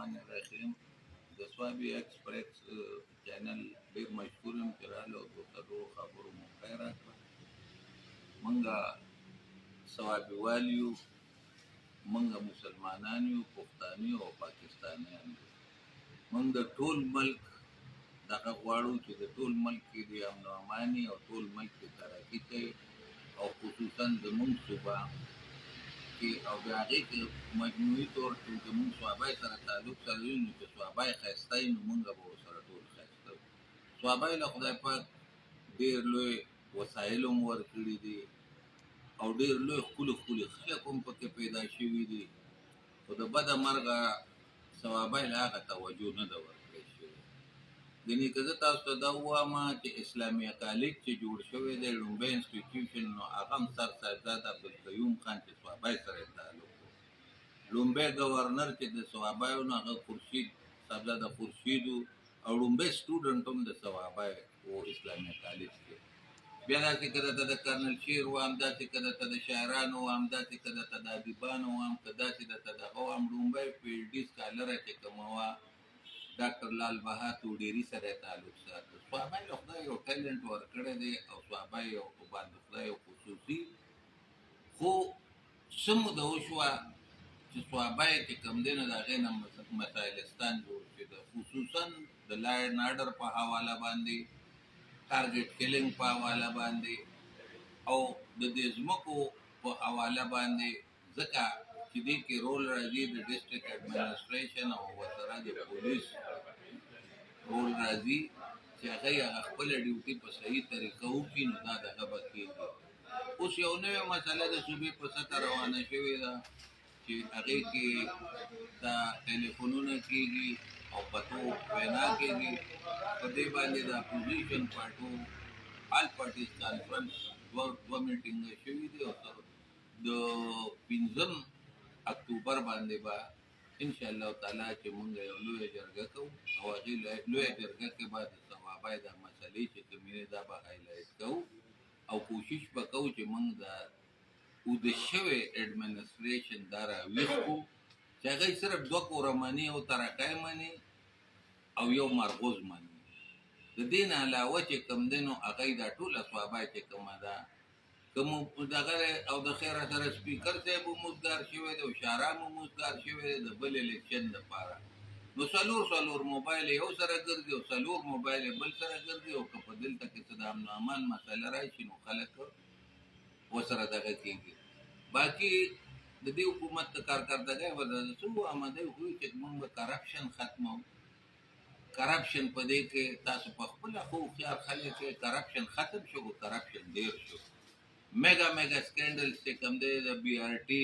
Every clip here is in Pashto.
الرحمن الرحیم. د سوابي ایکسپریس چینل ډیر مشهور یم چې راله او څلورو خبرو مو خیر راکړه. مونږه سوابي والیو، مونږه مسلمانان یو، پښتانه یو او پاکستانیان یو. مونږ د ټول ملک دغه غواړو چې د ټول ملک کې د امن و اماني او ټول ملک کې ترقي کوي او خصوصا زمونږ صوبه کې او د هغې کې مجموعي طور چې زمونږ سوابی سره تعلق سره وي، نو چې سوابی ښایسته وي نو مونږ به ورسره ټول ښایسته وو. سوابی له خدای پاک ډېر لوی وسایل هم ورکړي دي او ډېر لوی ښکلي ښکلي خلک هم پکې پیدا شوي دي، خو د بده مرغه سوابی له هغه توجه نه ده ورکړی شوې. ګنې که زه تاسو ته دا ووایم چې اسلامیه کالج چې جوړ شوی دی لومړی انسټیټیوشن، نو هغه هم سر صاحبزاده عبدالقیوم خان چې سوابی سره یې تعلق و. لومړی ګورنر چې د سوابی و نو هغه خورشید صاحبزاده خورشید و او لومړی سټوډنټ هم د سوابی و اسلامیه کالج کې. بیا داسې که درته د کرنل شیر وایم، داسې که درته د شاعرانو وایم، داسې که درته د ادیبانو وایم، که داسې درته دغه وایم، لومړی پی ایچ ډي سکالره چې کومه وه ډاکټر لال بها توډیري سره یې تعلق ساتو. سوابی له خدای یو ټیلنټ ورکړی دی او سوابی یو باندې خدای یو خصوصي، خو څه موده وشوه چې سوابی چې کوم دی نو د هغې نه مسایلستان جوړ شو، خصوصا د لا اینډ آرډر په حواله باندې، ټارګټ کلینګ په حواله باندې او د دې ځمکو په حواله باندې، ځکه چې دې کې رول راځي د ډسټرکټ اډمنسټریشن او ورسره د پولیس رول راځي چې هغه یې هغه خپله ډیوټي په صحیح طریقه وکړي، نو دا دغه به کېږي. اوس یو نوې مسله د صوبې په سطحه روانه شوې ده چې هغې کې دا ټلیفونونه کېږي او پتو وینا کېږي. په دې باندې د اپوزیشن پارټو آل پارټیز کانفرنس دوه میټینګه شوي دي او تر د 5 اکتوبر باندې به انشاءالله تعالی چې مونږ یو لویه جرګه کوو او هغې لویه جرګه کې به د سوابی دا مسلې چې کومې دي دا به هایلایټ کوو او کوشش به کوو چې مونږ د اوده شوی اډمنسټریشن دا راویښ کړو چې هغوی صرف 2 کوره مني، یو ترکی مني او یو مرغوز مني. د دې نه علاوه چې کوم دی نو هغوی دا ټوله سوابی چې کومه ده کوم دغه او د خیره سره سپیکر صاحب هم اوزګار شوی دی او شاعران هم اوزګار شوی دی د بل الیکشن دپاره. نو څلور موبایل یو سره ګرځي او 4 موبایل بل سره ګرځي او که په دلته کې څه د امن و امان مسله راشي نو خلک ورسره دغه کېږي. باقي د دې حکومت د کارکردګۍ به زه څه ووایم، دی وایي چې موږ به کرپشن ختموو. کرپشن په دې کې تاسو په خپله خو هوښیار خلک یې، کرپشن ختم شو خو کرپشن ډېر شو. میګا سکینډلز چې کوم دی د بي آر ټي،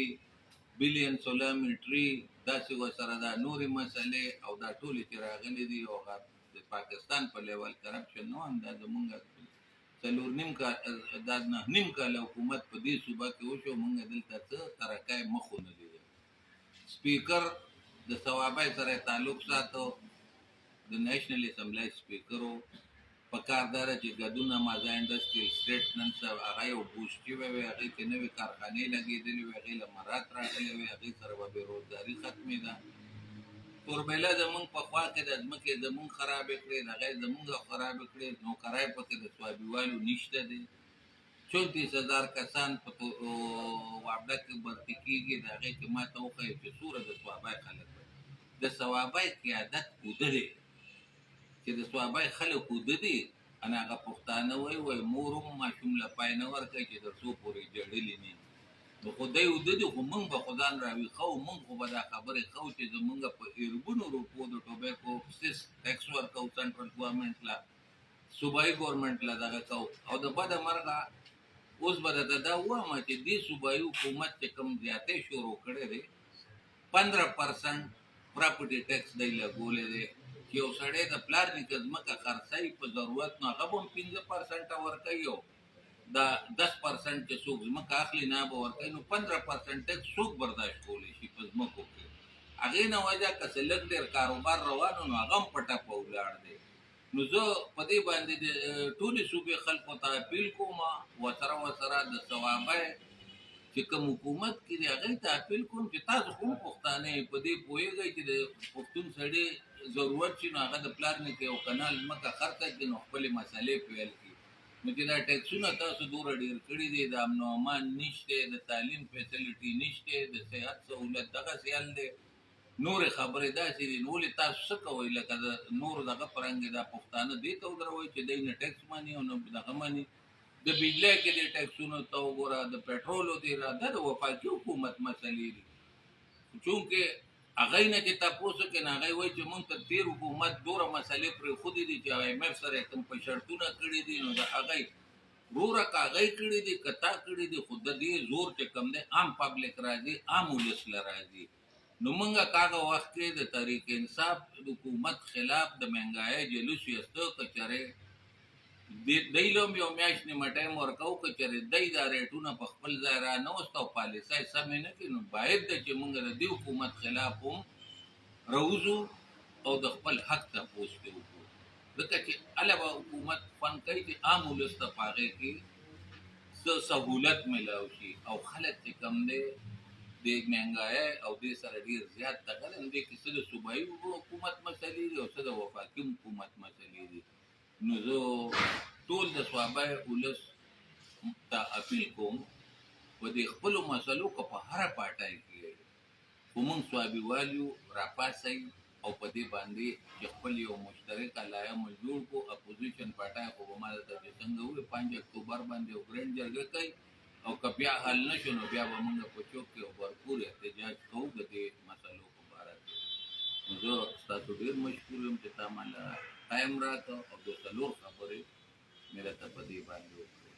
بلیون سولامیټري، داسې ورسره دا نورې مسلې او دا ټولې چې راغلي دي او هغه د پاکستان په لیول کرپشن نه هم دا زمونږ 9.5 کاله حکومت په دې صوبه کې وشو، مونږ دلته څه ترقی مخ ونه لیدل. سپیکر د سوابی سره تعلق ساتو، د نیشنل اسمبلی سپیکر و. په کار دا ده چې ګدونه مازا انډسټریل سټیټ نن هغه یو بوسټ شوی وی، هغې کې نوې کارخانې لګېدلې وې، هغې له مرات راغلی وې، هغې سره به بېروزګاري ختمېده. توربیله زمونږ په خوا کې د ځمکې زمونږ خرابې کړې، د هغې زمونږ خرابې کړې، نوکری پکې د سوابي والو نشته دی. 34,000 کسان په وابډه کې برتي کېږي، د هغې کې ما ته وښیه چې څومره د سوابی خلک دی. د سوابی قیادت اوده دی چې د سوابی خلک اوده دي، ان هغه پښتانه وایي مور هم ماشوم له پای نه ورکوي چې تر څو پورې جړلي نه وي. نو خو دی اوده دي، خو موږ به خو ځان راویښوو، موږ خو به دا خبرې کوو چې زمونږ په اربونو روپو د ټوبیکو سیس ټیکس ورکوو سنټرل ګورنمنټ له، صوبایي ګورنمنټ له دغه کوو. او د بده مرغه اوس به درته دا ووایم چې دې صوبایي حکومت چې کوم زیاتۍ شروع کړی دی، 15% پراپرټي ټیکس دی لګولی دی چې یو سړی د پلار نیکه ځمکه خرڅوي په ضرورت نو هغه به هم 15% ورکوي او دا 10% چې څوک ځمکه اخلي نه به ورکوي، نو 15% ټیکس څوک برداشت کولی شي په ځمکو کې. هغې نه وجه که څه لږ ډېر کاروبار روان و نو هغه هم په ټپه ولاړ دی. نو زه په دې باندې د ټولې صوبې خلکو ته اپیل کوم ورسره د سوابی چې کوم حکومت کې دی هغې ته اپیل کوم چې تاسو خو هم پښتانه یې په دې پوهېږئ چې د پښتون سړي ضرورت شي نو هغه د پلار نیکه یو کنال ځمکه خرڅه کړي نو خپلې مسالې پیل کړي نو چې دا ټیکسونه تاسو دومره ډېر کړي دي د امن و امان نشته د تعلیم فیسلټي نشته د صحت سهولت دغسې حل دی نورې خبرې داسې دي نو ولې تاسو څه کوئ لکه د نور دغه په رنګ دا پښتانه دې ته ودروئ چې دی نه ټیکس مني او نه دغه مني د بجلی کې د ټیکسونو ته وګوره د پټرولو دی را دا د وفاقي حکومت مسلې دي چونکې هغې نه چې تپوس وکړې نو هغې وایي چې مونږ ته تېر حکومت دومره مسلې پرېښودې دي چې IMF سره یې کوم په شرطونه کړي دي نو د هغې وروره که هغې کړي دي که تا کړي دي خو د دې زور چې کوم دی عام پبلک راځي عام ولس له راځي نو مونږ که هغه وخت کې د تحریک انصاف د حکومت خلاف د مهنګایۍ جلوس یسته که چېرې دی له هم یو میاشت نیمه ټایم ورکوو که چېرې دی دا ریټونه په خپل ځای رانهوست او پالیسۍ سمې نه کړي نو باید ده چې مونږ د دې حکومت خلاف هم راوځو او د خپل حق تپوس پرې وکړو ځکه چې هله به حکومت خوند کوي چې عام ولس ته په هغې کې څه سهولت میلاو شي او خلک چې کوم دی د مهنګایۍ او دې سره ډېر زیات دغه دی نو دې کې څه د صوبایي حکومت مسلې دي او څه د وفاقي حکومت مسلې دي نو زه ټول د صوابۍ ولس ته اپیل کوم په دې خپلو مسلو که په هره پاټۍ کې خو موږ صوابیوال یو راپاڅئ او په دې باندې چې خپل یو مشترکه لایحه موږ جوړ کړو اپوزیشن پاټۍ خو به ما درته چې څنګه وویل 5 اکتوبر باندې یو ګرینډ جرګه کوي او که بیا حل نه شو نو بیا به موږ په چوک کې یو بھرپور احتجاج کوو د دې مسلو په باره کې نو زه ستاسو ډېر مشکور یم چې تا ماله ټایم راکړه او د څلور خبرې مې راته په دې باندې وکړې